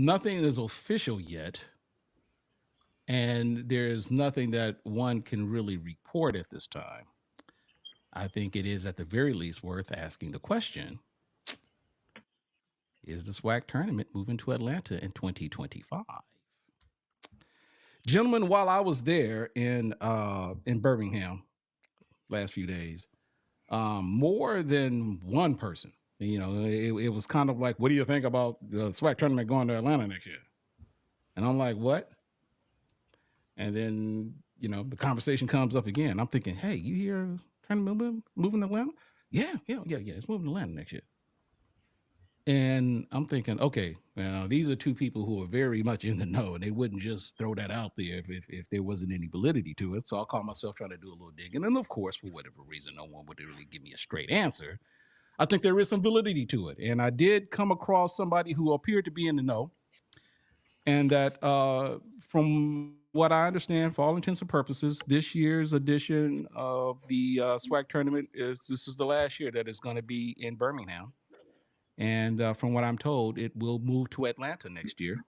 nothing is official yet, and there's nothing that one can really report at this time. I think it is at the very least worth asking the question: is the SWAC tournament moving to Atlanta in 2025? Gentlemen, while I was there in Birmingham last few days, more than one person, it was kind of like, what do you think about the SWAC tournament going to Atlanta next year? And I'm like, what? And then, the conversation comes up again. I'm thinking, hey, you hear tournament moving to Atlanta? Yeah. It's moving to Atlanta next year. And I'm thinking, okay, these are two people who are very much in the know, and they wouldn't just throw that out there if there wasn't any validity to it. So I caught myself trying to do a little digging. And of course, for whatever reason, no one would really give me a straight answer. I think there is some validity to it. And I did come across somebody who appeared to be in the know. And that from what I understand, for all intents and purposes, this year's edition of the SWAC tournament this is the last year that it's going to be in Birmingham. And from what I'm told, it will move to Atlanta next year.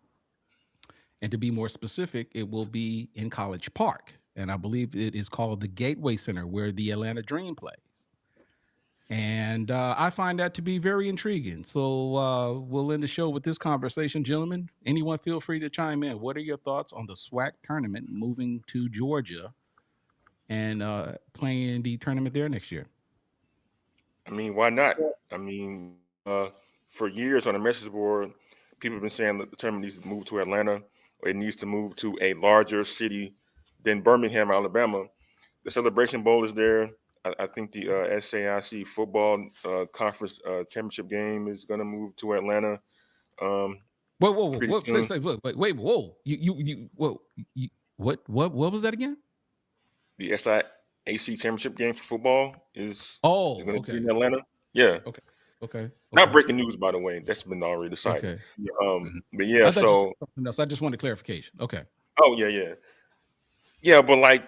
And to be more specific, it will be in College Park. And I believe it is called the Gateway Center, where the Atlanta Dream plays. And I find that to be very intriguing. So we'll end the show with this conversation. Gentlemen, anyone feel free to chime in. What are your thoughts on the SWAC tournament moving to Georgia and playing the tournament there next year? I mean, why not? I mean, for years on the message board, people have been saying that the tournament needs to move to Atlanta, or it needs to move to a larger city than Birmingham, Alabama. The Celebration Bowl is there. I think the SAIC football conference championship game is going to move to Atlanta. Whoa! Wait! Whoa! What was that again? The SIAC championship game for football is going to okay. be in Atlanta. Yeah. Okay. Not breaking news, by the way. That's been already decided. Okay. But yeah, so something else. I just wanted clarification. Okay. Oh yeah. But like,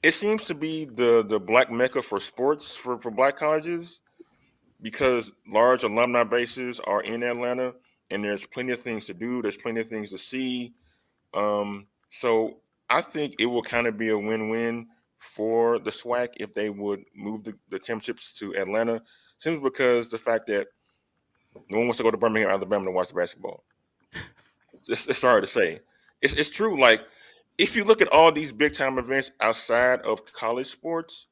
it seems to be the black mecca for sports for black colleges, because large alumni bases are in Atlanta, and there's plenty of things to do. There's plenty of things to see. So I think it will kind of be a win-win for the SWAC if they would move the championships to Atlanta, simply because the fact that no one wants to go to Birmingham, Alabama to watch the basketball. It's hard to say. It's true. Like, if you look at all these big time events outside of college sports,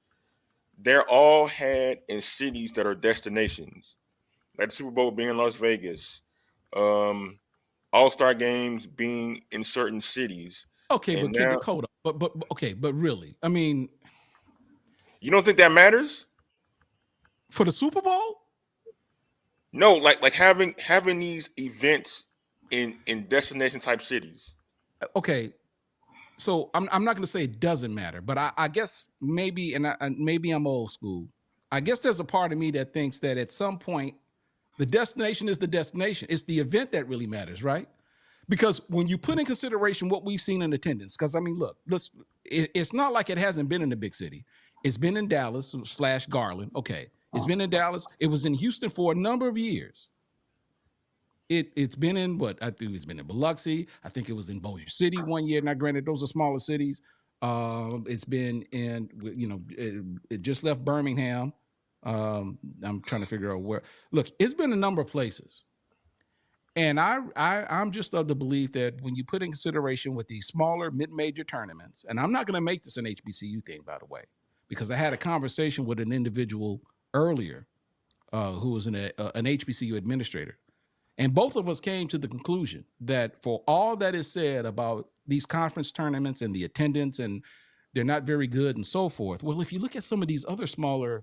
they're all had in cities that are destinations, like the Super Bowl being in Las Vegas, All-Star games being in certain cities. Okay, but kick the code up. But really, I mean, you don't think that matters for the Super Bowl? No, like having these events in destination type cities. Okay, so I'm not going to say it doesn't matter, but I guess maybe, and maybe I'm old school. I guess there's a part of me that thinks that at some point, the destination is the destination. It's the event that really matters, right? Because when you put in consideration what we've seen in attendance, because I mean, look, it's not like it hasn't been in a big city. It's been in Dallas / Garland. Okay, it's been in Dallas. It was in Houston for a number of years. It's been in what I think it's been in Biloxi. I think it was in Bossier City one year. Now, granted, those are smaller cities. It's been in, it just left Birmingham. I'm trying to figure out where. Look, it's been a number of places. And I'm just of the belief that when you put in consideration with these smaller mid-major tournaments, and I'm not going to make this an HBCU thing, by the way, because I had a conversation with an individual earlier who was an HBCU administrator. And both of us came to the conclusion that for all that is said about these conference tournaments and the attendance, and they're not very good and so forth. Well, if you look at some of these other smaller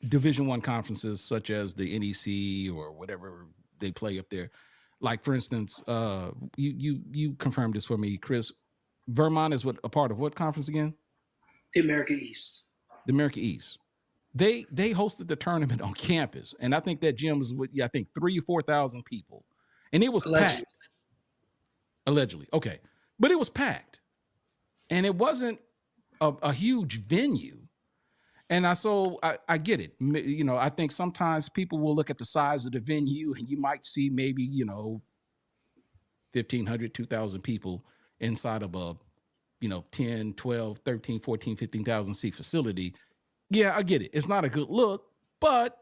Division I conferences, such as the NEC or whatever they play up there, like for instance, you confirmed this for me, Chris. Vermont is a part of what conference again? The America East. The America East. They hosted the tournament on campus, and I think that gym was with 3,000 or 4,000 people, and it was packed. Allegedly, okay, but it was packed, and it wasn't a huge venue. And I get it. I think sometimes people will look at the size of the venue, and you might see maybe 1,500, 2,000 people inside of a, 10, 12, 13, 14, 15,000 seat facility. Yeah, I get it. It's not a good look, but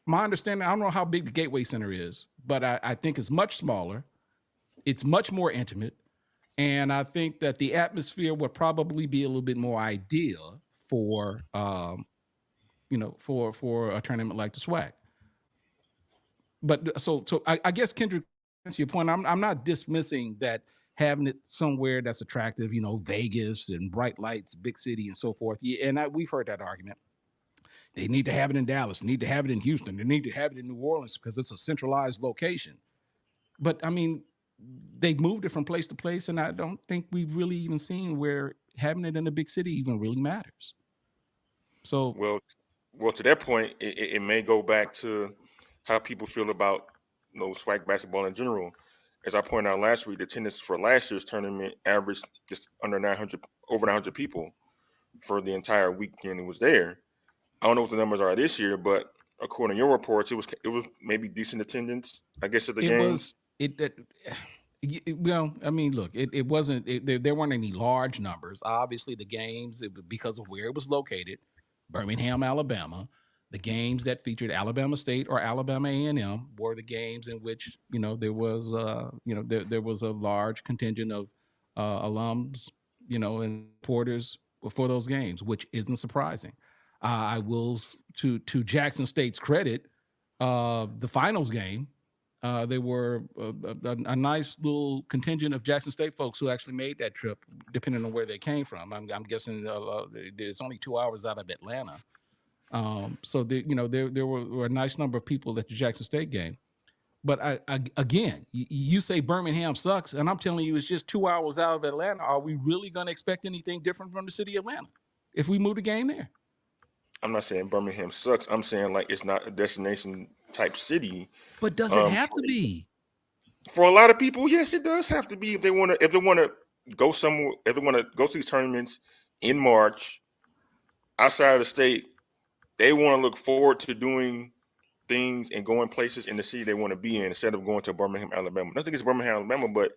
my understanding, I don't know how big the Gateway Center is, but I think it's much smaller. It's much more intimate. And I think that the atmosphere would probably be a little bit more ideal for, for a tournament like the SWAC. But so I guess Kendrick, to your point, I'm not dismissing that having it somewhere that's attractive, Vegas and bright lights, big city, and so forth. Yeah, and we've heard that argument. They need to have it in Dallas. They need to have it in Houston. They need to have it in New Orleans because it's a centralized location. But I mean, they've moved it from place to place, and I don't think we've really even seen where having it in a big city even really matters. So, well, to that point, it may go back to how people feel about SWAC basketball in general. As I pointed out last week, the attendance for last year's tournament averaged just under 900, over 900 people for the entire weekend it was there. I don't know what the numbers are this year, but according to your reports, it was maybe decent attendance, I guess, at the it games. was well, I mean, look, it wasn't there weren't any large numbers. Obviously, the games, because of where it was located, Birmingham, Alabama, the games that featured Alabama State or Alabama A&M were the games in which there was there was a large contingent of alums, and supporters for those games, which isn't surprising. I will, to Jackson State's credit, the finals game, there were a nice little contingent of Jackson State folks who actually made that trip, depending on where they came from. I'm guessing it's only 2 hours out of Atlanta. So there were a nice number of people at the Jackson State game. But again, you say Birmingham sucks, and I'm telling you, it's just 2 hours out of Atlanta. Are we really going to expect anything different from the city of Atlanta if we move the game there? I'm not saying Birmingham sucks. I'm saying like it's not a destination type city. But does it have to be? For a lot of people, yes, it does have to be if they want to go somewhere, if they want to go to these tournaments in March outside of the state. They want to look forward to doing things and going places in the city they want to be in instead of going to Birmingham, Alabama. Nothing against Birmingham, Alabama, but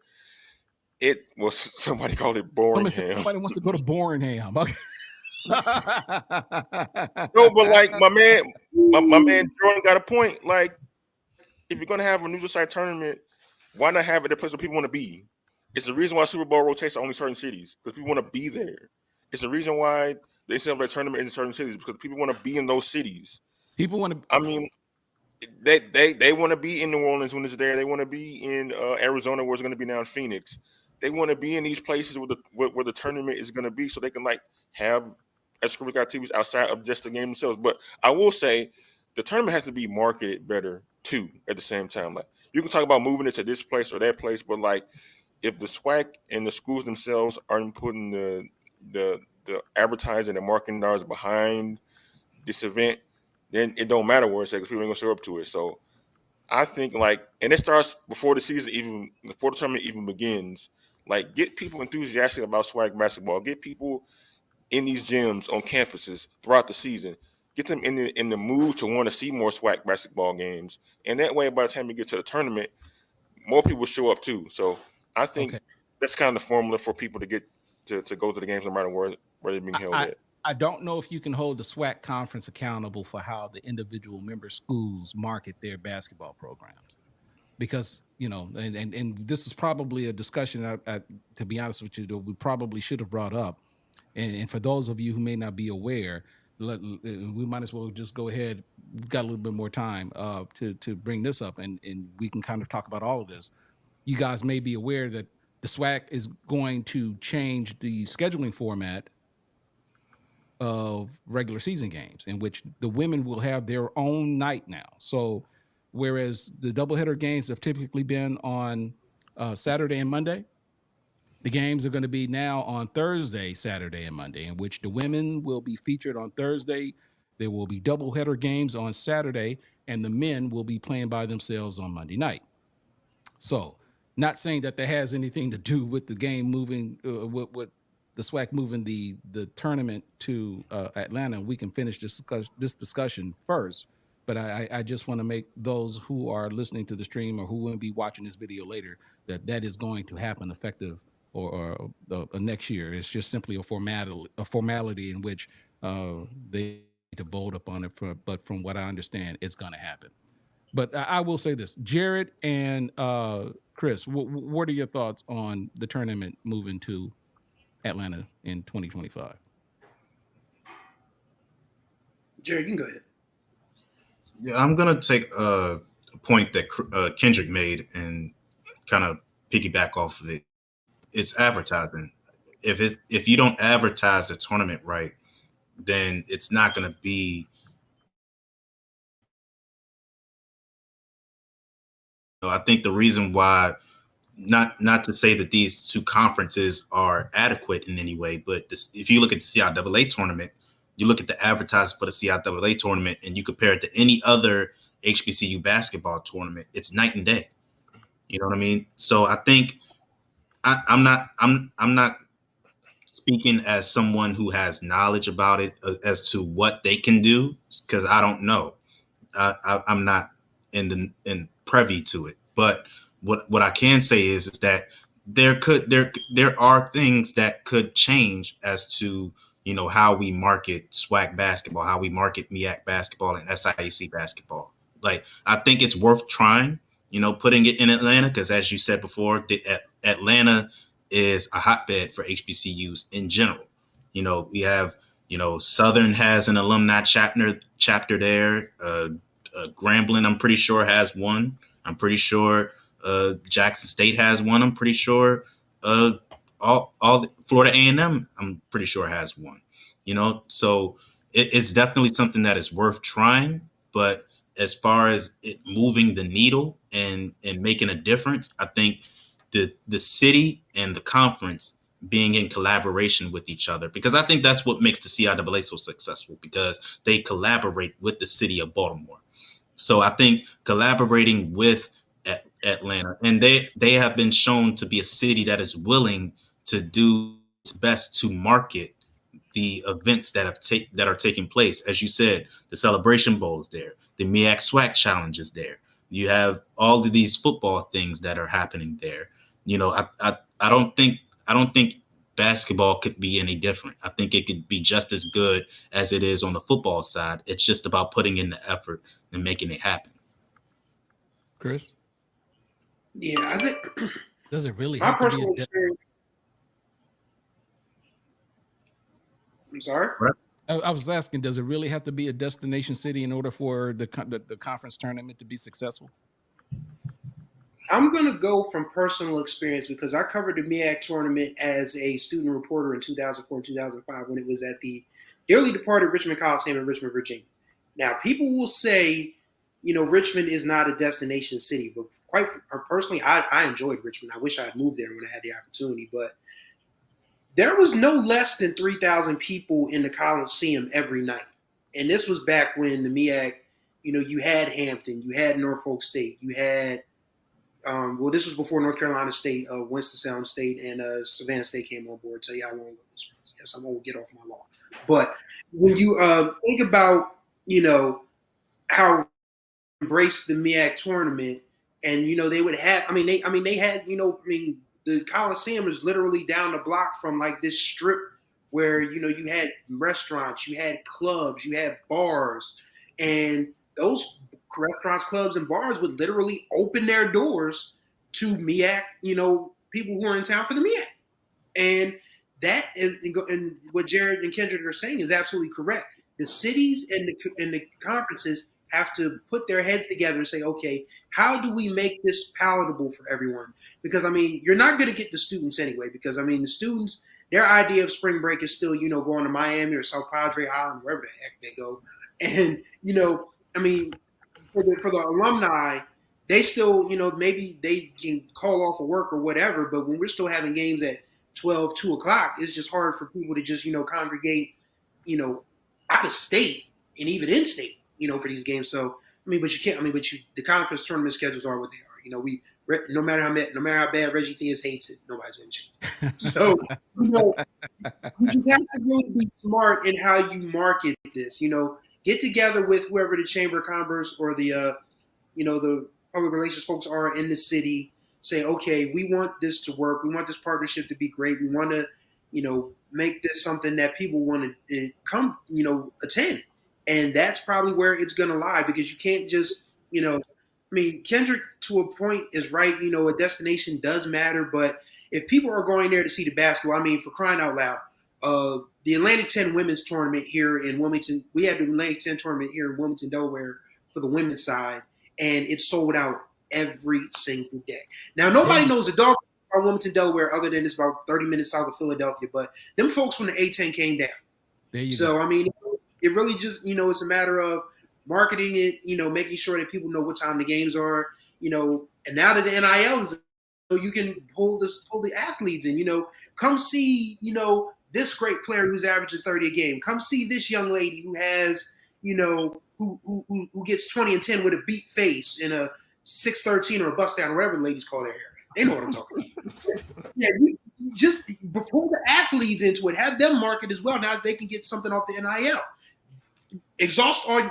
it was somebody called it Boringham. Somebody wants to go to Boringham. Okay. No, but like my man Jordan got a point. Like, if you're gonna have a neutral site tournament, why not have it a place where people want to be? It's the reason why Super Bowl rotates to only certain cities because people want to be there. It's the reason why they celebrate tournament in certain cities because people want to be in those cities. People want to. I mean, they want to be in New Orleans when it's there. They want to be in Arizona where it's going to be now in Phoenix. They want to be in these places where the tournament is going to be so they can like have extracurricular activities outside of just the game themselves. But I will say the tournament has to be marketed better too at the same time. Like you can talk about moving it to this place or that place, but like if the SWAC and the schools themselves aren't putting the advertising and marketing dollars behind this event, then it don't matter where it's at because people ain't gonna show up to it. So I think like, and it starts before the season even before the tournament even begins. Like get people enthusiastic about SWAC basketball. Get people in these gyms on campuses throughout the season. Get them in the mood to want to see more SWAC basketball games, and that way, by the time you get to the tournament, more people show up too. So I think that's kind of the formula for people to get to go to the games no matter where they're being held at. I don't know if you can hold the SWAC conference accountable for how the individual member schools market their basketball programs, because and this is probably a discussion to be honest with you, that we probably should have brought up. And for those of you who may not be aware, we might as well just go ahead. We've got a little bit more time to bring this up, and we can kind of talk about all of this. You guys may be aware that the SWAC is going to change the scheduling format of regular season games, in which the women will have their own night now. So whereas the doubleheader games have typically been on Saturday and Monday, the games are going to be now on Thursday, Saturday, and Monday, in which the women will be featured on Thursday. There will be doubleheader games on Saturday, and the men will be playing by themselves on Monday night. So not saying that that has anything to do with the game moving, with the SWAC moving the tournament to Atlanta. We can finish this discussion first. but I just want to make those who are listening to the stream or who will be watching this video later that is going to happen effective or next year. It's just simply a formality in which they need to vote upon it. But from what I understand, it's going to happen. But I will say this, Jared and Chris, what are your thoughts on the tournament moving to Atlanta in 2025? Jerry, you can go ahead. Yeah, I'm gonna take a point that Kendrick made and kind of piggyback off of it. It's advertising. If you don't advertise the tournament right, then it's not gonna be. I think the reason why, not to say that these two conferences are adequate in any way, but if you look at the CIAA tournament, you look at the advertising for the CIAA tournament, and you compare it to any other HBCU basketball tournament, it's night and day. You know what I mean? So I think I'm not speaking as someone who has knowledge about it as to what they can do, because I don't know. I'm not in privy to it. But what I can say is that there are things that could change as to how we market SWAC basketball, how we market MEAC basketball and SIAC basketball. Like, I think it's worth trying, putting it in Atlanta, because as you said before, Atlanta is a hotbed for HBCUs in general. We have Southern has an alumni chapter there. Grambling, I'm pretty sure, has one. I'm pretty sure Jackson State has one. I'm pretty sure all Florida A&M, I'm pretty sure, has one. So it's definitely something that is worth trying. But as far as it moving the needle and making a difference, I think the city and the conference being in collaboration with each other, because I think that's what makes the CIAA so successful, because they collaborate with the city of Baltimore. So I think collaborating with Atlanta, and they have been shown to be a city that is willing to do its best to market the events that are taking place. As you said, the Celebration Bowl is there, the MEAC SWAC Challenge is there. You have all of these football things that are happening there. I don't think basketball could be any different. I think it could be just as good as it is on the football side. It's just about putting in the effort and making it happen. Chris? Yeah, I think Does it really my have to personal be experience. I'm sorry. I was asking, does it really have to be a destination city in order for the conference tournament to be successful? I'm going to go from personal experience, because I covered the MEAC tournament as a student reporter in 2004 and 2005 when it was at the dearly departed Richmond Coliseum in Richmond, Virginia. Now, people will say, Richmond is not a destination city, but quite personally, I enjoyed Richmond. I wish I had moved there when I had the opportunity, but there was no less than 3,000 people in the Coliseum every night. And this was back when the MEAC, you had Hampton, you had Norfolk State, you had this was before North Carolina State, Winston-Salem State, and Savannah State came on board. Tell you how long ago this was. Yes, I'm going to get off my lawn. But when you think about, how embraced the MEAC tournament, and they would have, they had, the Coliseum is literally down the block from like this strip where you had restaurants, you had clubs, you had bars, and those restaurants, clubs, and bars would literally open their doors to MEAC, people who are in town for the MEAC. And that is, and what Jared and Kendrick are saying is absolutely correct. The cities and the conferences have to put their heads together and say, okay, how do we make this palatable for everyone? Because, you're not going to get the students anyway, because, the students, their idea of spring break is still, going to Miami or South Padre Island, wherever the heck they go. And, for the alumni, they still, maybe they can call off of work or whatever, but when we're still having games at 12, 2 o'clock, it's just hard for people to just, congregate, out of state and even in state, for these games. So, but you can't, the conference tournament schedules are what they are. No matter how bad Reggie Theus hates it, nobody's going to change. So, you just have to really be smart in how you market this, get together with whoever the Chamber of Commerce or the the public relations folks are in the city. Say, okay, we want this to work. We want this partnership to be great. We want to, make this something that people want to come, attend. And that's probably where it's going to lie, because you can't just, Kendrick to a point is right. A destination does matter, but if people are going there to see the basketball, for crying out loud, the Atlantic 10 women's tournament here in Wilmington, we had the Atlantic 10 tournament here in Wilmington, Delaware for the women's side, and it sold out every single day. Now, nobody knows a dog about Wilmington, Delaware, other than it's about 30 minutes south of Philadelphia, but them folks from the A10 came down. There you go. It really just, it's a matter of marketing it, making sure that people know what time the games are, and now that the NIL is, you can pull the athletes in, come see, this great player who's averaging 30 a game. Come see this young lady who has, who gets 20 and 10 with a beat face in a 613 or a bust down, or whatever the ladies call their hair. They know what I'm talking about. Yeah, you just pull the athletes into it. Have them market as well. Now they can get something off the NIL.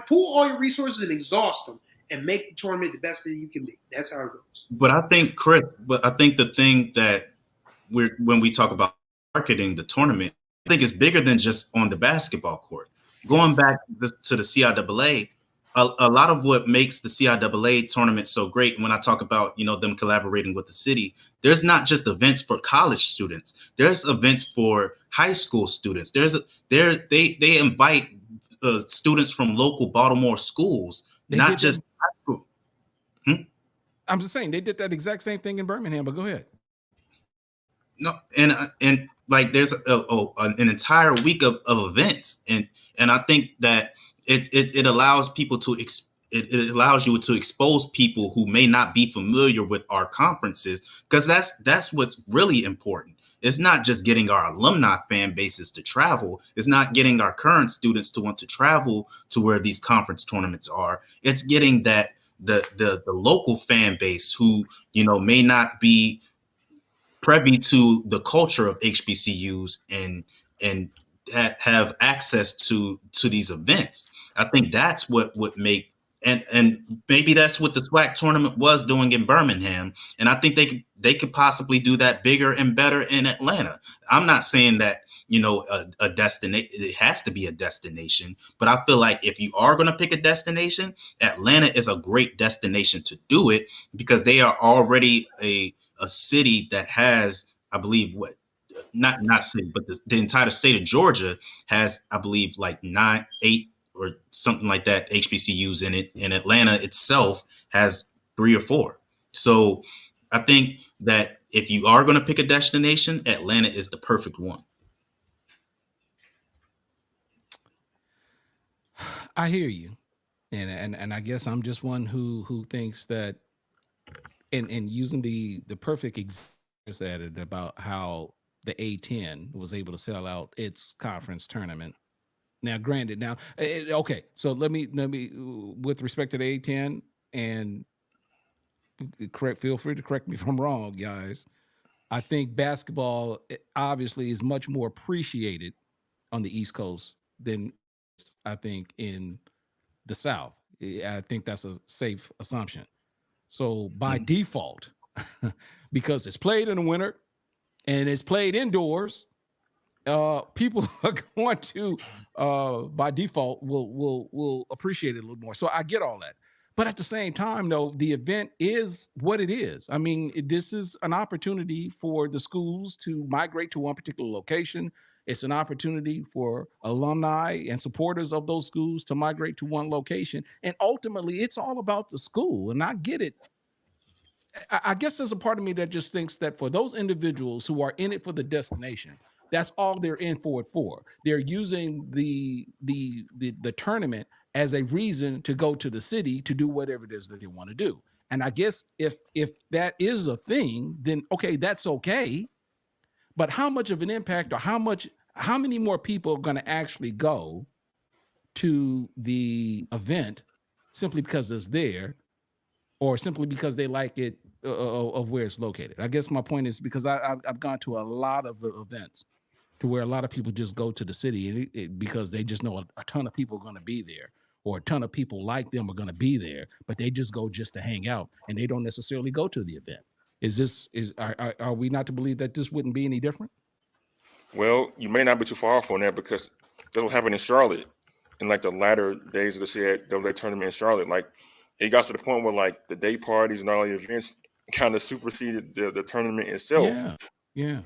Pull all your resources and exhaust them, and make the tournament the best that you can be. That's how it goes. But I think, Chris, the thing that when we talk about marketing the tournament, I think it's bigger than just on the basketball court. Going back to the CIAA, a lot of what makes the CIAA tournament so great, when I talk about, them collaborating with the city, there's not just events for college students. There's events for high school students. They invite students from local Baltimore schools, not just high school. I'm just saying they did that exact same thing in Birmingham, but go ahead. No, and like there's an entire week of events, and I think that it allows people to it allows you to expose people who may not be familiar with our conferences, because that's what's really important. It's not just getting our alumni fan bases to travel. It's not getting our current students to want to travel to where these conference tournaments are. It's getting that the local fan base who, may not be privy to the culture of HBCUs and have access to these events. I think that's what would make, and maybe that's what the SWAC tournament was doing in Birmingham. And I think they could possibly do that bigger and better in Atlanta. I'm not saying that, a destination, it has to be a destination, but I feel like if you are going to pick a destination, Atlanta is a great destination to do it, because they are already a city that has, I believe, not city, but the entire state of Georgia has, I believe, like 8 or something like that HBCUs in it, and Atlanta itself has 3 or 4. So I think that if you are going to pick a destination, Atlanta is the perfect one. I hear you, and I guess I'm just one who thinks that, and using the perfect example at it about how the A10 was able to sell out its conference tournament. Now, granted, okay, so let me with respect to the A10, and feel free to correct me if I'm wrong, guys. I think basketball obviously is much more appreciated on the East Coast than I think in the South. I think that's a safe assumption. So by default, because it's played in the winter and it's played indoors, people are going to, by default, will appreciate it a little more. So I get all that. But at the same time, though, the event is what it is. I mean, this is an opportunity for the schools to migrate to one particular location. It's an opportunity for alumni and supporters of those schools to migrate to one location. And ultimately, it's all about the school. And I get it. I guess there's a part of me that just thinks that for those individuals who are in it for the destination, that's all they're in for it for. They're using the tournament as a reason to go to the city to do whatever it is that they want to do. And I guess if that is a thing, then okay, that's okay. But how much of an impact, or how many more people are going to actually go to the event simply because it's there, or simply because they like it of where it's located? I guess my point is, because I've gone to a lot of events to where a lot of people just go to the city because they just know a ton of people are going to be there, or a ton of people like them are going to be there, but they just go just to hang out and they don't necessarily go to the event. Are we not to believe that this wouldn't be any different? Well, you may not be too far off on that because that's what happened in Charlotte in like the latter days of the CIAA tournament in Charlotte. Like it got to the point where like the day parties and all the events kind of superseded the tournament itself. Yeah.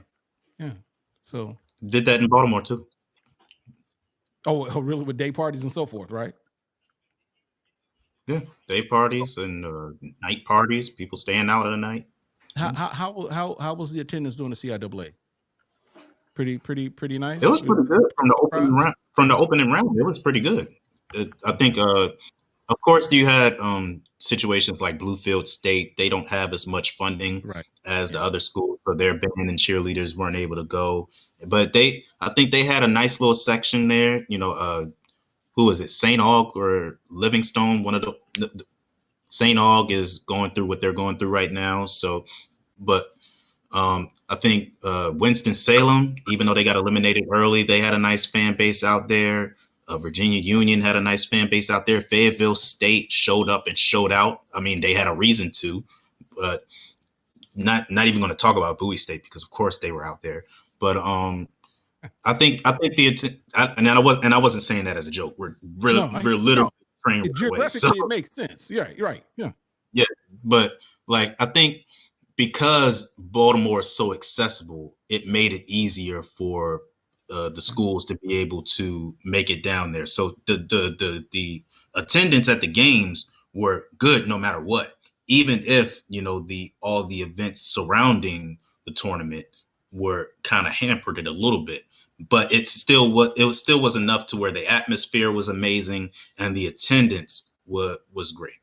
So Did that in Baltimore too. oh, really, with day parties and so forth, right? Yeah, day parties and night parties. People staying out at night. How was the attendance during the CIAA? Pretty nice. It was pretty good from the opening round. From the opening round, it was pretty good. I think, of course, you had situations like Bluefield State. They don't have as much funding as the other schools, so their band and cheerleaders weren't able to go. But I think they had a nice little section there. You know, who is it? St. Aug or Livingstone? One of the St. Aug is going through what they're going through right now. So, but I think Winston-Salem, even though they got eliminated early, they had a nice fan base out there. Virginia Union had a nice fan base out there. Fayetteville State showed up and showed out. I mean, they had a reason to, but not even going to talk about Bowie State because, of course, they were out there. But I think I wasn't saying that as a joke. We're literally trained geographically. It makes sense. Yeah, you're right. Yeah, but like I think because Baltimore is so accessible, it made it easier for the schools to be able to make it down there. So the attendance at the games were good no matter what, even if all the events surrounding the tournament were kind of hampered it a little bit. But it still was enough to where the atmosphere was amazing and the attendance was great.